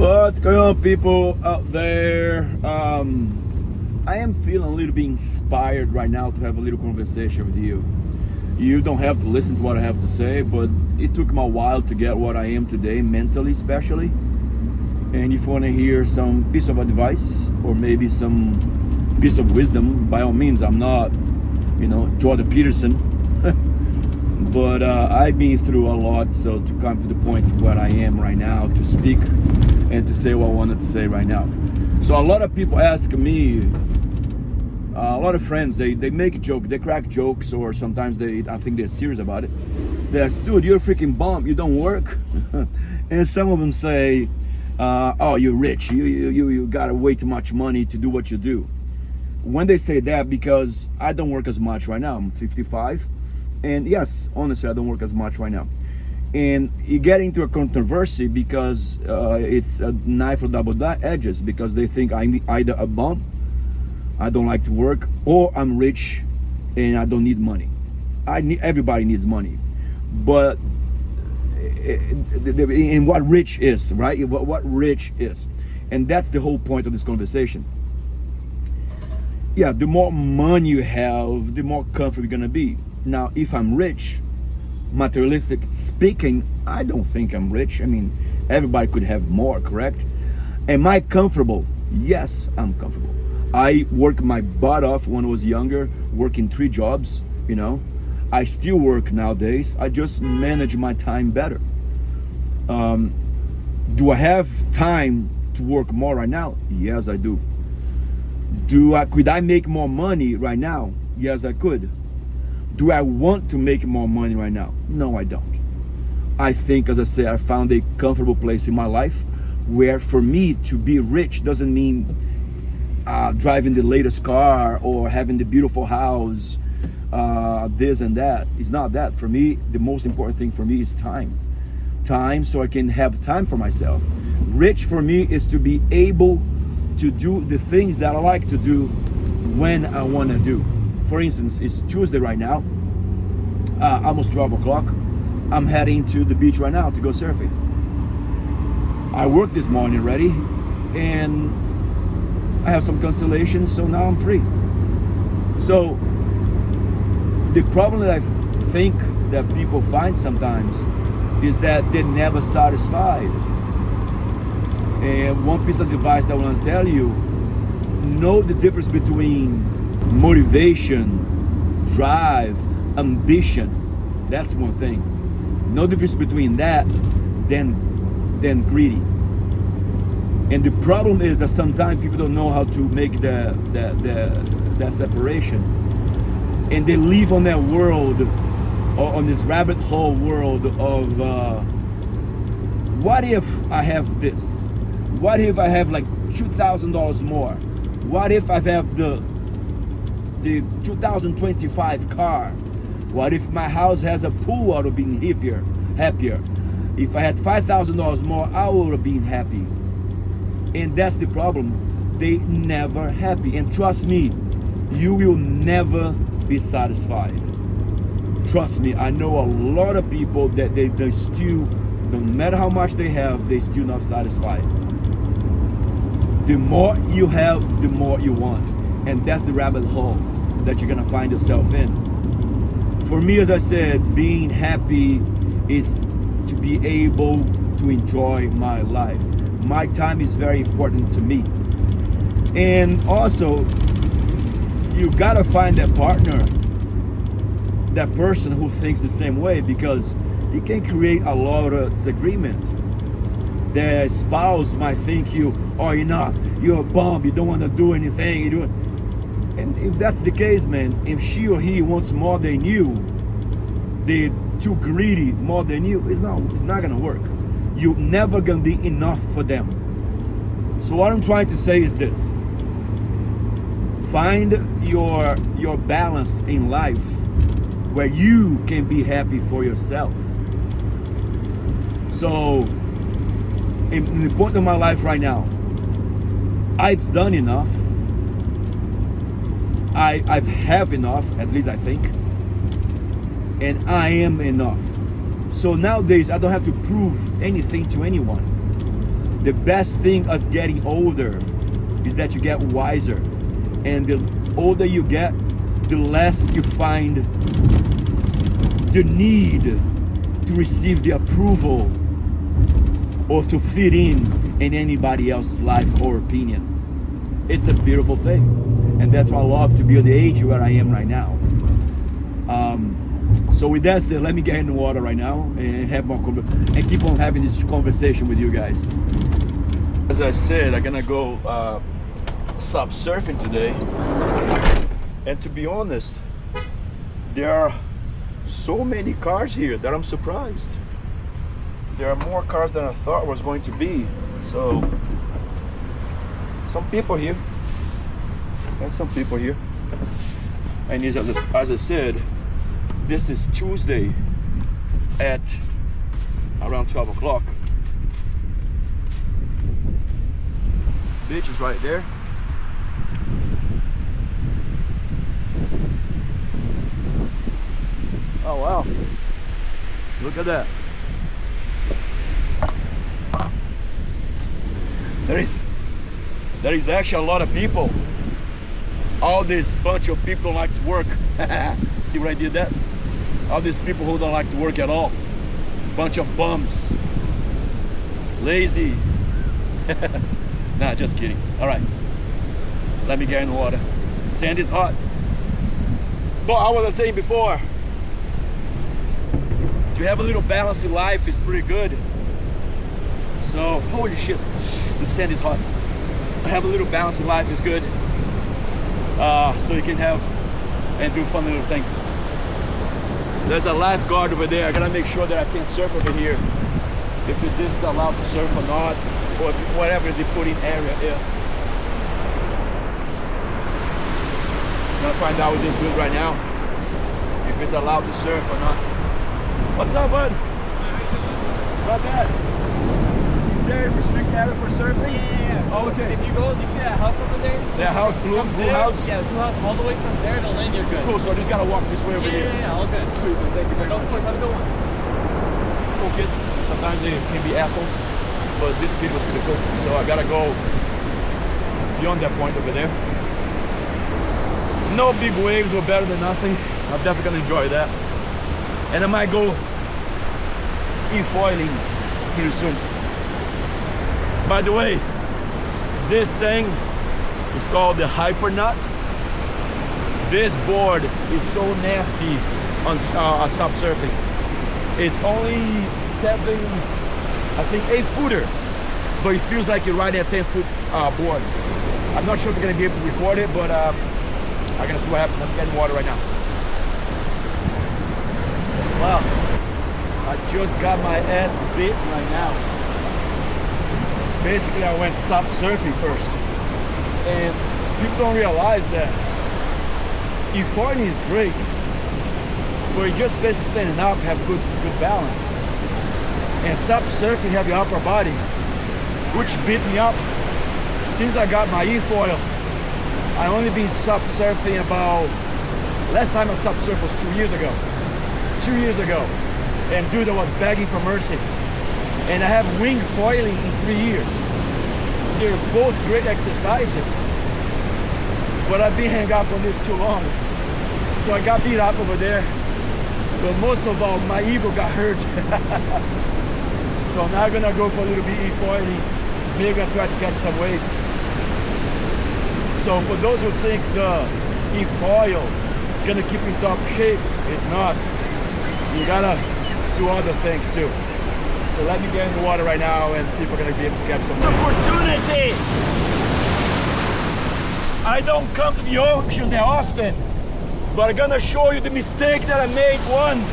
What's going on, people out there? I am feeling a little bit inspired right now to have a little conversation with you. You don't have to listen to what I have to say, but it took me a while to get what I am today, mentally especially. And if you want to hear some piece of advice or maybe some piece of wisdom, by all means, I'm not, Jordan Peterson. But I've been through a lot, so to come to the point where I am right now, to speak and to say what I wanted to say right now. So a lot of people ask me, a lot of friends, they make a joke, they crack jokes, or sometimes I think they're serious about it. They ask, dude, you're a freaking bum, you don't work? And some of them say, oh, you're rich, you got way too much money to do what you do. When they say that, because I don't work as much right now, I'm 55. And yes, honestly, I don't work as much right now. And you get into a controversy because it's a knife with double edges, because they think I'm either a bum, I don't like to work, or I'm rich and I don't need money. Everybody needs money. But in what rich is, right? What rich is. And that's the whole point of this conversation. Yeah, the more money you have, the more comfortable you're gonna be. Now, if I'm rich, materialistic speaking, I don't think I'm rich. I mean, everybody could have more, correct? Am I comfortable? Yes, I'm comfortable. I worked my butt off when I was younger, working 3 jobs, I still work nowadays. I just manage my time better. Do I have time to work more right now? Yes, I do. Could I make more money right now? Yes, I could. Do I want to make more money right now? No, I don't. I think, as I said, I found a comfortable place in my life where for me to be rich doesn't mean driving the latest car or having the beautiful house, this and that. It's not that. For me, the most important thing for me is time. Time so I can have time for myself. Rich for me is to be able to do the things that I like to do when I want to do. For instance, it's Tuesday right now, almost 12 o'clock. I'm heading to the beach right now to go surfing. I worked this morning already, and I have some cancellations, so now I'm free. So the problem that I think that people find sometimes is that they're never satisfied. And one piece of advice that I want to tell you, know the difference between motivation, drive, ambition. That's one thing. No difference between that than greedy. And the problem is that sometimes people don't know how to make that separation, and they live on that world, or on this rabbit hole world of what if I have this? What if I have like $2,000 more? What if I have the 2025 car? What if my house has a pool? I would have been happier. If I had $5,000 more, I would have been happy. And that's the problem. They never happy. And trust me, you will never be satisfied. Trust me, I know a lot of people that they still, no matter how much they have, they still not satisfied. The more you have, the more you want. And that's the rabbit hole that you're gonna find yourself in. For me, as I said, being happy is to be able to enjoy my life. My time is very important to me. And also, you gotta find that partner, that person who thinks the same way, because you can create a lot of disagreement. The spouse might think you're a bum, you don't want to do anything, And if that's the case, man, if she or he wants more than you, they're too greedy more than you, it's not gonna work. You're never gonna be enough for them. So what I'm trying to say is this: find your balance in life where you can be happy for yourself. So in the point of my life right now, I've done enough. I've have enough, at least I think, and I am enough. So nowadays I don't have to prove anything to anyone. The best thing us getting older is that you get wiser. And the older you get, the less you find the need to receive the approval or to fit in anybody else's life or opinion. It's a beautiful thing. And that's why I love to be at the age where I am right now. So with that said, let me get in the water right now and have more and keep on having this conversation with you guys. As I said, I'm gonna go SUP surfing today. And to be honest, there are so many cars here that I'm surprised. There are more cars than I thought was going to be. So, some people here. There's some people here. And as I said, this is Tuesday at around 12 o'clock. Beach is right there. Oh wow, look at that. There is actually a lot of people. All this bunch of people don't like to work. See what I did that? All these people who don't like to work at all. Bunch of bums. Lazy. Nah, just kidding. All right, let me get in the water. Sand is hot. But I was saying before, to have a little balance in life is pretty good. So, holy shit, the sand is hot. Have a little balance in life is good. So you can have and do fun little things. There's a lifeguard over there. I gotta make sure that I can surf over here. If this is allowed to surf or not, or whatever the putting area is. I'm gonna find out with this dude right now if it's allowed to surf or not. What's up, bud? Not bad. Is there a restricted area for surfing? Yeah. Oh, okay. If you go, you see that house over there? That house, blue house? Yeah, the blue house, all the way from there to land, you're good. Cool, so I just gotta walk this way over here. Yeah, all good. Sweet, thank you very much. Of course, have a good one. Cool kid. Sometimes they can be assholes, but this kid was pretty cool. So I gotta go beyond that point over there. No big waves were better than nothing. I'm definitely gonna enjoy that. And I might go efoiling pretty soon. By the way, this thing is called the Hypernut. This board is so nasty on SUP surfing. It's only 8 footer, but it feels like you're riding a 10-foot board. I'm not sure if I'm gonna be able to record it, but I'm gonna see what happens. I'm getting water right now. Wow, I just got my ass bit right now. Basically, I went SUP surfing first, and people don't realize that efoiling is great, but you just basically standing up, have good balance. And SUP surfing have your upper body, which beat me up. Since I got my efoil, I only been SUP surfing about, last time I SUP surfed was 2 years ago. 2 years ago, and dude, I was begging for mercy. And I have wing foiling in 3 years. They're both great exercises, but I've been hanging up on this too long. So I got beat up over there, but most of all, my ego got hurt. So now I'm gonna go for a little bit efoiling, maybe I'm gonna try to catch some waves. So for those who think the efoil is gonna keep in top shape, it's not. You gotta do other things too. So let me get in the water right now and see if we're gonna be able to catch some opportunity. I don't come to the ocean that often, but I'm gonna show you the mistake that I made once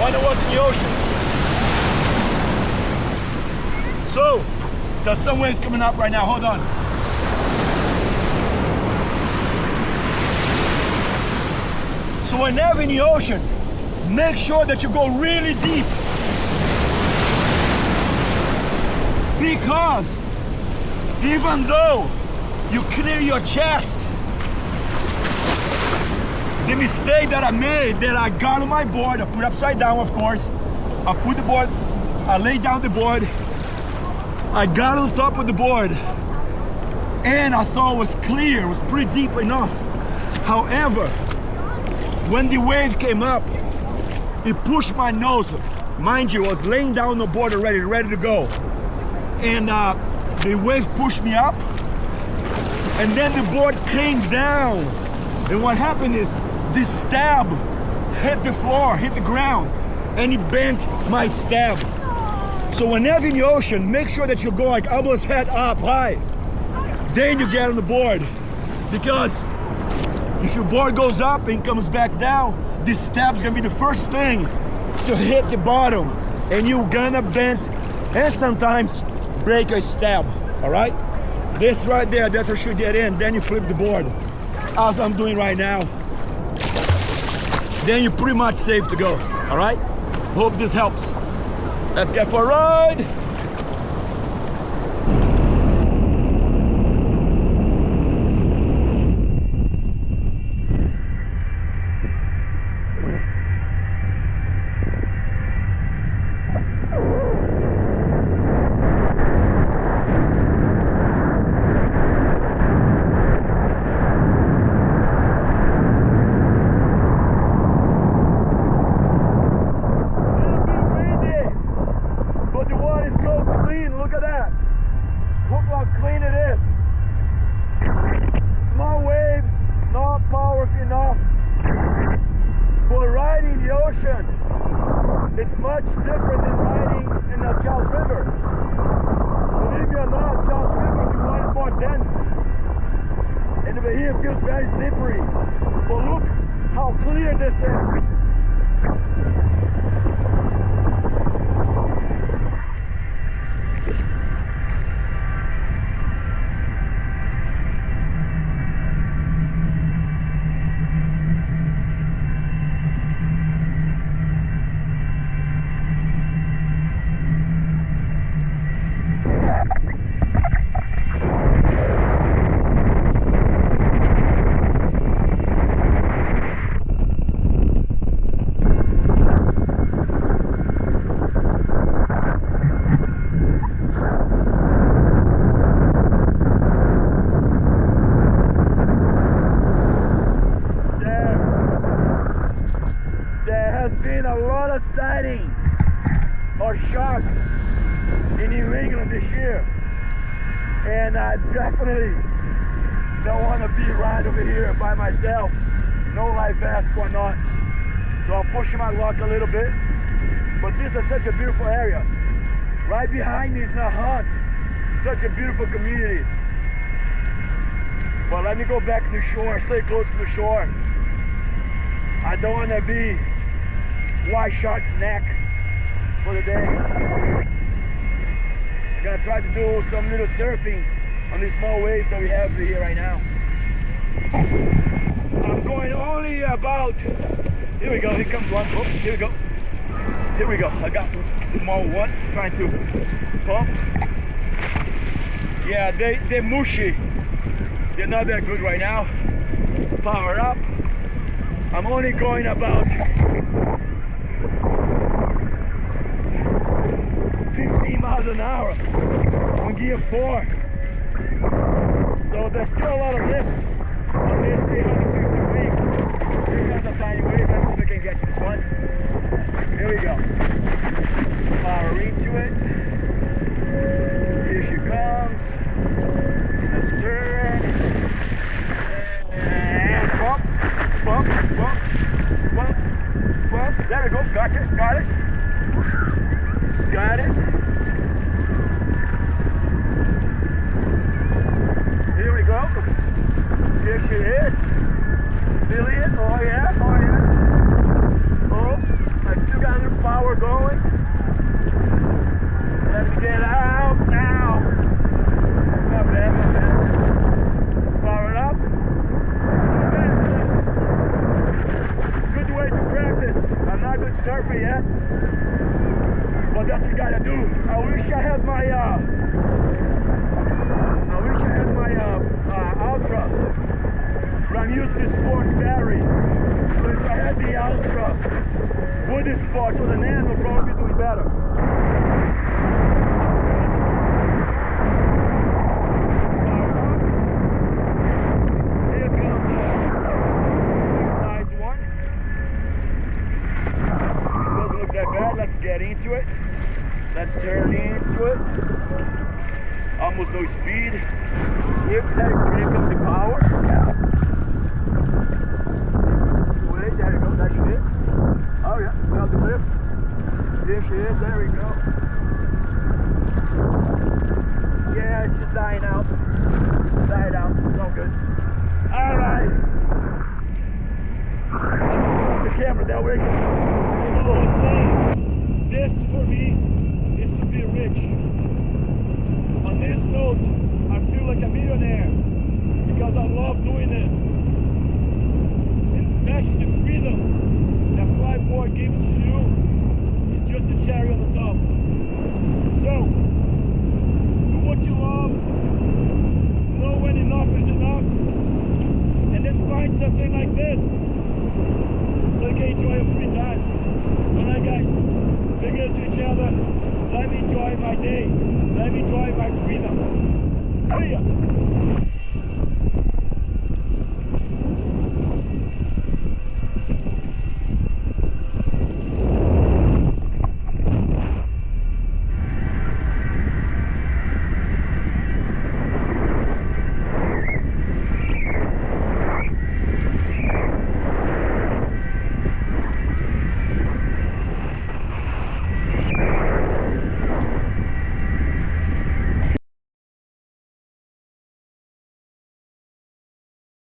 when I was in the ocean. So, there's some waves coming up right now, hold on. So whenever in the ocean, make sure that you go really deep. Because even though you clear your chest, the mistake that I made, that I got on my board, I put upside down, of course. I put the board, I lay down the board, I got on top of the board and I thought it was clear, it was pretty deep enough. However, when the wave came up, it pushed my nose. Mind you, I was laying down on the board already, ready to go. And the wave pushed me up, and then the board came down. And what happened is, the stab hit the floor, hit the ground, and it bent my stab. So whenever in the ocean, make sure that you go like almost head up high. Then you get on the board. Because if your board goes up and comes back down, this stab's gonna be the first thing to hit the bottom. And you're gonna bend and sometimes break a stab, all right? This right there, that's what you should get in. Then you flip the board, as I'm doing right now. Then you're pretty much safe to go, all right? Hope this helps. Let's get for a ride. It's much different than riding in the Charles River. Believe me or not, Charles River, the water is more dense. And over here it feels very slippery. But look how clear this is. Or sharks in New England this year, and I definitely don't want to be right over here by myself, no life vest or not. So I'm pushing my luck a little bit, but this is such a beautiful area. Right behind me is Nahant, such a beautiful community. But let me go back to the shore, stay close to the shore. I don't want to be white shark's neck for the day. I'm gonna try to do some little surfing on these small waves that we have here right now. I'm going only about, here we go, here comes one. Oh, here we go. Here we go. I got small one, trying to pump. Yeah, they're mushy. They're not that good right now. Power up. I'm only going about 15 miles an hour on gear 4. So there's still a lot of lift on this 850 wave. Here comes a tiny wave. Let's see if I can get this one. Here we go. Power into it. Here she comes. Let's turn. And bump, bump, bump, bump, bump. There we go. Got it. Got it. Got it. Here we go. Here she is. Feel it? Oh yeah, oh yeah. Oh, I still got a little power going. Let me get out now. Not bad, not bad. Power it up. Good way to practice. I'm not a good surfer yet. But that's what you gotta do. Let's turn into it. Almost no speed. Here comes the power. Wait, there you go. That's it. Oh yeah, got the lift. Here she is. There we go. Yeah, she's dying out. Died out. No good. All right. The camera that way. This for me is to be rich. On this note, I feel like a millionaire because I love doing it. And especially the freedom that Fliteboard gives to you is just a cherry on the top. So, do what you love, know when enough is enough, and then find something like this so you can enjoy your free time. Alright guys, be good to each other. Let me enjoy my day. Let me enjoy my freedom. See ya.